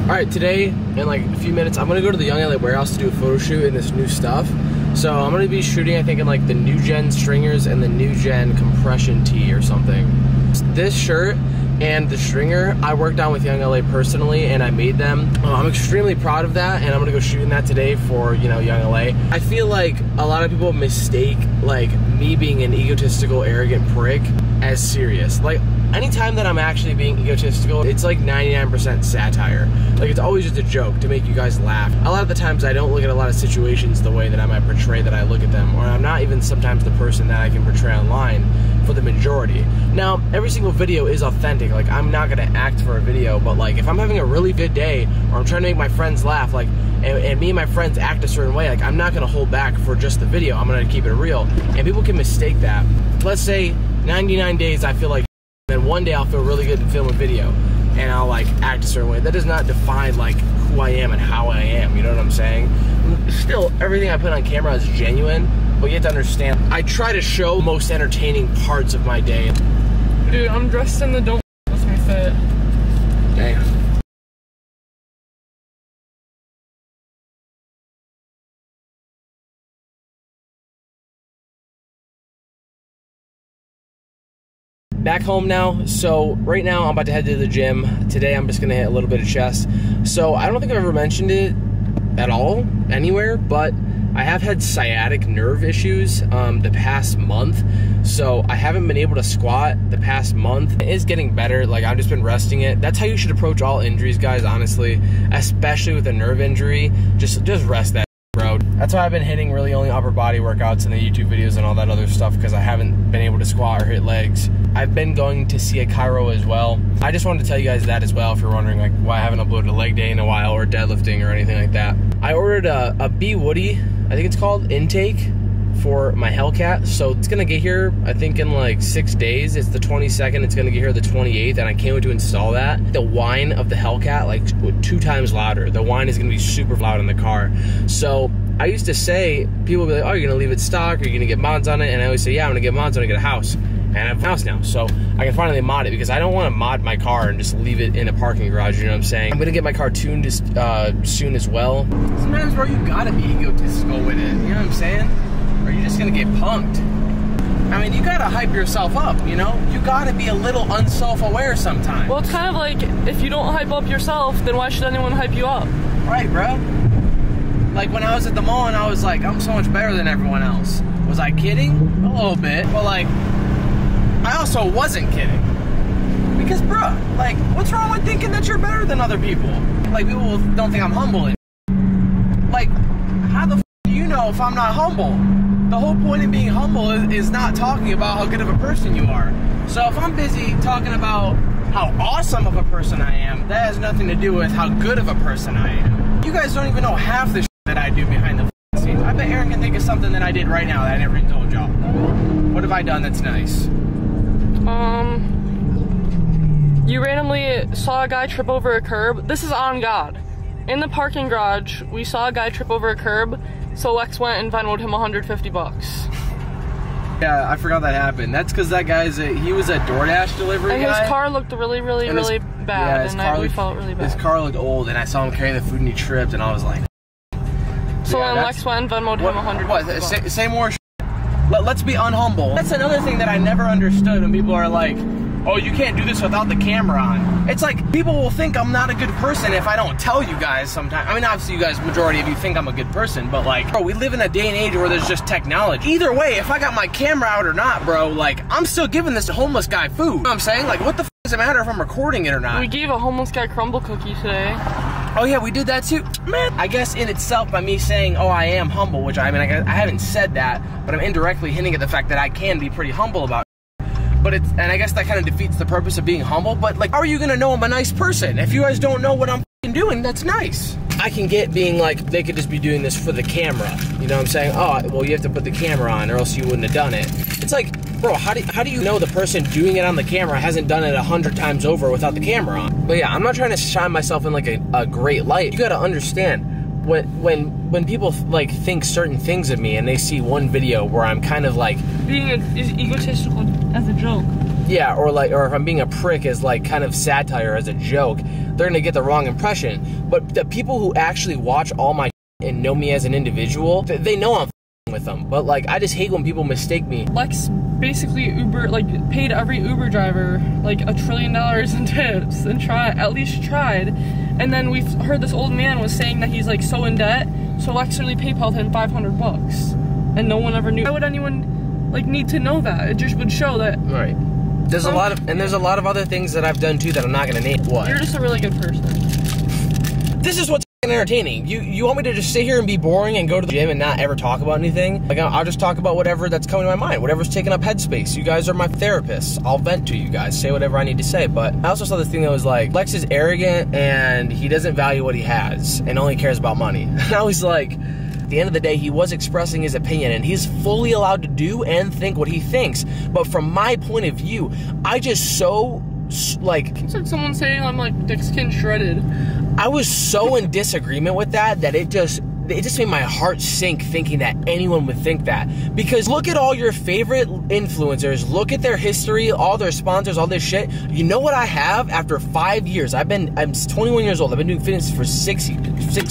Alright, today, in like a few minutes, I'm gonna go to the Young LA warehouse to do a photo shoot in this new stuff. So I'm gonna be shooting, I think, in like the new gen stringers and the new gen compression tee or something. This shirt and the stringer I worked on with Young LA personally, and I made them. I'm extremely proud of that, and I'm gonna go shooting that today for, you know, Young LA. I feel like a lot of people mistake like me being an egotistical, arrogant prick as serious. Like, anytime that I'm actually being egotistical, it's like 99% satire. Like, it's always just a joke to make you guys laugh. A lot of the times I don't look at a lot of situations the way that I might portray that I look at them, or I'm not even sometimes the person that I can portray online for the majority. Now, every single video is authentic. Like, I'm not gonna act for a video, but like, if I'm having a really good day, or I'm trying to make my friends laugh, like, and me and my friends act a certain way, like, I'm not gonna hold back for just the video. I'm gonna keep it real. And people can mistake that. Let's say 99 days I feel like, then one day I'll feel really good and film a video, and I'll like act a certain way. That does not define like who I am and how I am, you know what I'm saying? Still, everything I put on camera is genuine, but you have to understand, I try to show the most entertaining parts of my day. Dude, I'm dressed in the don't with me fit. Damn. Back home now, so right now I'm about to head to the gym. Today I'm just gonna hit a little bit of chest. So I don't think I've ever mentioned it at all, anywhere, but I have had sciatic nerve issues the past month. So I haven't been able to squat the past month. It is getting better, like I've just been resting it. That's how you should approach all injuries, guys, honestly. Especially with a nerve injury, just rest that, bro. That's why I've been hitting really only upper body workouts in the YouTube videos and all that other stuff, because I haven't been able to squat or hit legs. I've been going to see a chiro as well. I just wanted to tell you guys that as well, if you're wondering like why I haven't uploaded a leg day in a while, or deadlifting or anything like that. I ordered a B Woody, I think it's called, intake for my Hellcat. So it's gonna get here, I think, in like 6 days. It's the 22nd, it's gonna get here the 28th, and I can't wait to install that. The whine of the Hellcat, like 2 times louder. The whine is gonna be super loud in the car. So I used to say, people would be like, oh, you're gonna leave it stock, or you're gonna get mods on it? And I always say, yeah, I'm gonna get mods when I get a house. And I have a house now, so I can finally mod it, because I don't want to mod my car and just leave it in a parking garage, you know what I'm saying? I'm gonna get my car tuned soon as well. Sometimes, bro, you gotta be egotistical with it, you know what I'm saying? Or you're just gonna get punked. I mean, you gotta hype yourself up, you know? You gotta be a little unself-aware sometimes. Well, it's kind of like, if you don't hype up yourself, then why should anyone hype you up? Right, bro. Like, when I was at the mall and I was like, I'm so much better than everyone else. Was I kidding? A little bit, but like, I also wasn't kidding. Because, bruh, like, what's wrong with thinking that you're better than other people? Like, people don't think I'm humble. Like, how the f do you know if I'm not humble? The whole point of being humble is not talking about how good of a person you are. So if I'm busy talking about how awesome of a person I am, that has nothing to do with how good of a person I am. You guys don't even know half the shit that I do behind the scenes. I bet Aaron can think of something that I did right now that I never even told y'all. What have I done that's nice? You randomly saw a guy trip over a curb. This is on God. In the parking garage, we saw a guy trip over a curb, so Lexx went and Venmo'd him 150 bucks. Yeah, I forgot that happened. That's because that guy's he was a DoorDash delivery guy. And his car looked really bad, and we felt really bad. His car looked old, and I saw him carrying the food, and he tripped, and I was like... So then Lexx went and Venmo'd him 150 bucks. Say more shit. Let's be unhumble. That's another thing that I never understood when people are like, oh, you can't do this without the camera on. It's like, people will think I'm not a good person if I don't tell you guys sometimes. I mean, obviously you guys, majority of you think I'm a good person, but like, bro, we live in a day and age where there's just technology. Either way, if I got my camera out or not, bro, like, I'm still giving this homeless guy food. You know what I'm saying? Like, what the f does it matter if I'm recording it or not? We gave a homeless guy crumble cookie today. Oh yeah, we did that too. Man, I guess in itself, by me saying, oh, I am humble, which I mean, I haven't said that, but I'm indirectly hinting at the fact that I can be pretty humble about it. But and I guess that kind of defeats the purpose of being humble, but like, how are you gonna know I'm a nice person? If you guys don't know what I'm doing, that's nice. I can get being like, they could just be doing this for the camera. You know what I'm saying? Oh, well, you have to put the camera on or else you wouldn't have done it. It's like, bro, how do you know the person doing it on the camera hasn't done it 100 times over without the camera on? But yeah, I'm not trying to shine myself in like a great light. You gotta understand, when people like think certain things of me and they see one video where I'm kind of like... being egotistical as a joke. Yeah, or if I'm being a prick as like kind of satire, as a joke, they're gonna get the wrong impression. But the people who actually watch all my and know me as an individual, they know I'm with them. But like, I just hate when people mistake me. Lexx basically paid every Uber driver like $1 trillion in tips and at least tried. And then we've heard this old man was saying that he's like so in debt, so Lexx really PayPal'd him $500, and no one ever knew. Why would anyone like need to know that? It just would show that. Right. There's a lot of other things that I've done too that I'm not gonna name. What? You're just a really good person. This is what's entertaining. You want me to just sit here and be boring and go to the gym and not ever talk about anything? Like, I'll just talk about whatever that's coming to my mind, whatever's taking up headspace. You guys are my therapists. I'll vent to you guys, say whatever I need to say. But I also saw this thing that was like, Lexx is arrogant and he doesn't value what he has and only cares about money. And I was like, at the end of the day, he was expressing his opinion, and he's fully allowed to do and think what he thinks. But from my point of view, I just like, it's like someone saying I'm like thick skin shredded. I was so in disagreement with that it just made my heart sink thinking that anyone would think that. Because look at all your favorite influencers, look at their history, all their sponsors, all this shit. You know what I have after 5 years? I'm 21 years old. I've been doing fitness for 6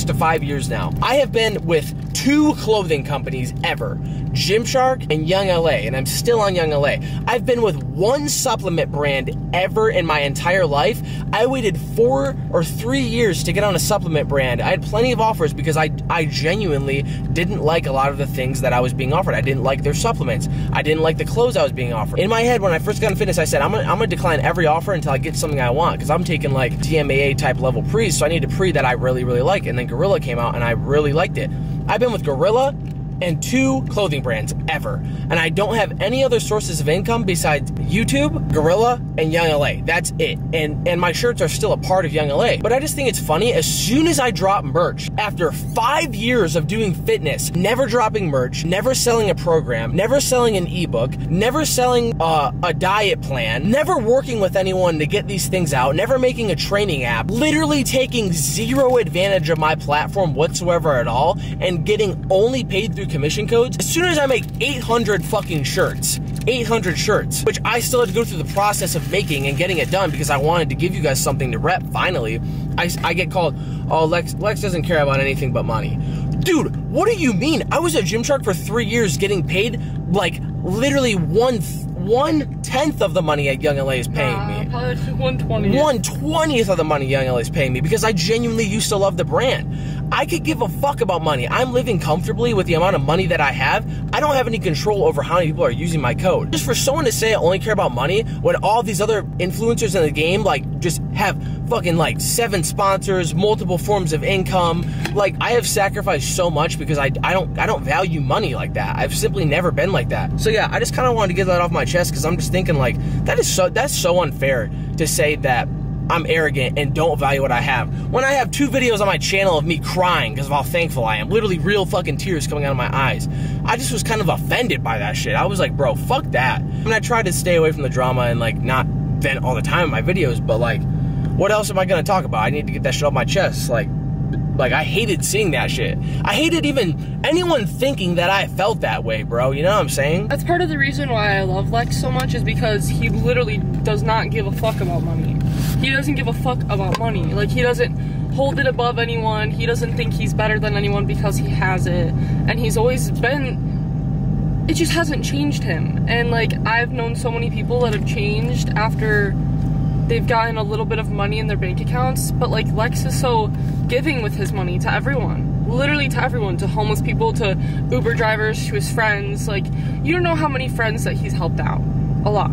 to 5 years now. I have been with 2 clothing companies ever, Gymshark and Young LA, and I'm still on Young LA. I've been with 1 supplement brand ever in my entire life. I waited 4 or 3 years to get on a supplement brand. I had plenty of offers because I genuinely didn't like a lot of the things that I was being offered. I didn't like their supplements. I didn't like the clothes I was being offered. In my head, when I first got in fitness, I said, I'm gonna decline every offer until I get something I want, because I'm taking like TMAA type level pre's, so I need a pre that I really, really like. And then Gorilla came out and I really liked it. I've been with Gorilla and 2 clothing brands ever, and I don't have any other sources of income besides YouTube, Gorilla, and Young LA. That's it. And my shirts are still a part of Young LA. But I just think it's funny, as soon as I drop merch, after 5 years of doing fitness, never dropping merch, never selling a program, never selling an ebook, never selling a diet plan, never working with anyone to get these things out, never making a training app, literally taking 0 advantage of my platform whatsoever at all, and getting only paid through commission codes. As soon as I make 800 fucking shirts, 800 shirts, which I still had to go through the process of making and getting it done because I wanted to give you guys something to rep finally, I get called, oh, Lexx doesn't care about anything but money. Dude, what do you mean? I was at Gymshark for 3 years getting paid like literally 1/10 of the money at Young LA is paying me. Probably 1/20. 1/20th of the money Young LA is paying me, because I genuinely used to love the brand. I could give a fuck about money. I'm living comfortably with the amount of money that I have. I don't have any control over how many people are using my code. Just for someone to say I only care about money when all these other influencers in the game like just have fucking like 7 sponsors, multiple forms of income. Like, I have sacrificed so much because I don't value money like that. I've simply never been like that. So yeah, I just kind of wanted to get that off my chest, because I'm just thinking like that's so unfair to say that I'm arrogant and don't value what I have, when I have 2 videos on my channel of me crying because of how thankful I am. Literally real fucking tears coming out of my eyes. I just was kind of offended by that shit. I was like, bro, fuck that. I mean, I tried to stay away from the drama and like not vent all the time in my videos, but like, what else am I gonna talk about? I need to get that shit off my chest. Like I hated seeing that shit. I hated even anyone thinking that I felt that way, bro. You know what I'm saying? That's part of the reason why I love Lexx so much, is because he literally does not give a fuck about money. He doesn't give a fuck about money. Like, he doesn't hold it above anyone. He doesn't think he's better than anyone because he has it. And he's always been, it just hasn't changed him. And like, I've known so many people that have changed after they've gotten a little bit of money in their bank accounts, but like, Lexx is so giving with his money to everyone, literally to everyone, to homeless people, to Uber drivers, to his friends. Like, you don't know how many friends that he's helped out. A lot.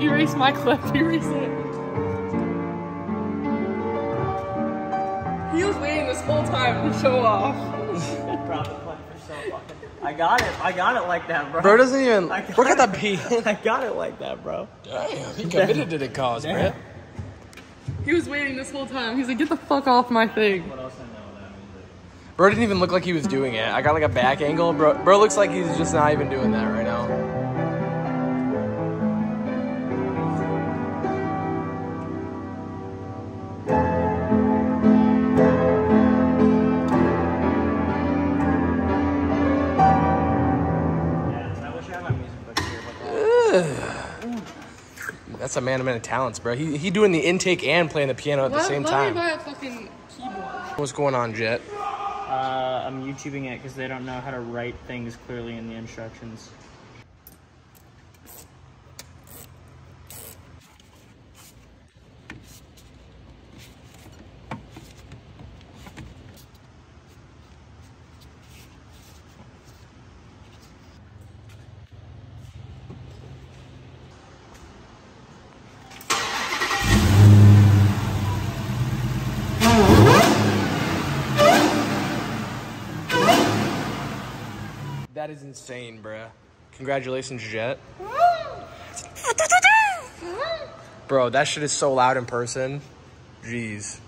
Erase my clip. Erase it. He was waiting this whole time to show off. I got it like that, bro. Bro doesn't even look at the pee. I got it like that, bro. Damn, he committed to the cause, bro. He was waiting this whole time. He's like, get the fuck off my thing. What else I know that music? Bro didn't even look like he was doing it. I got like a back angle. Bro looks like he's just not even doing that right now. That's a man of many talents, bro. He doing the intake and playing the piano at the same time. Let me buy a fucking keyboard. What's going on, Jet? I'm YouTubing it because they don't know how to write things clearly in the instructions. That is insane, bruh. Congratulations, Jet. Bro, that shit is so loud in person. Jeez.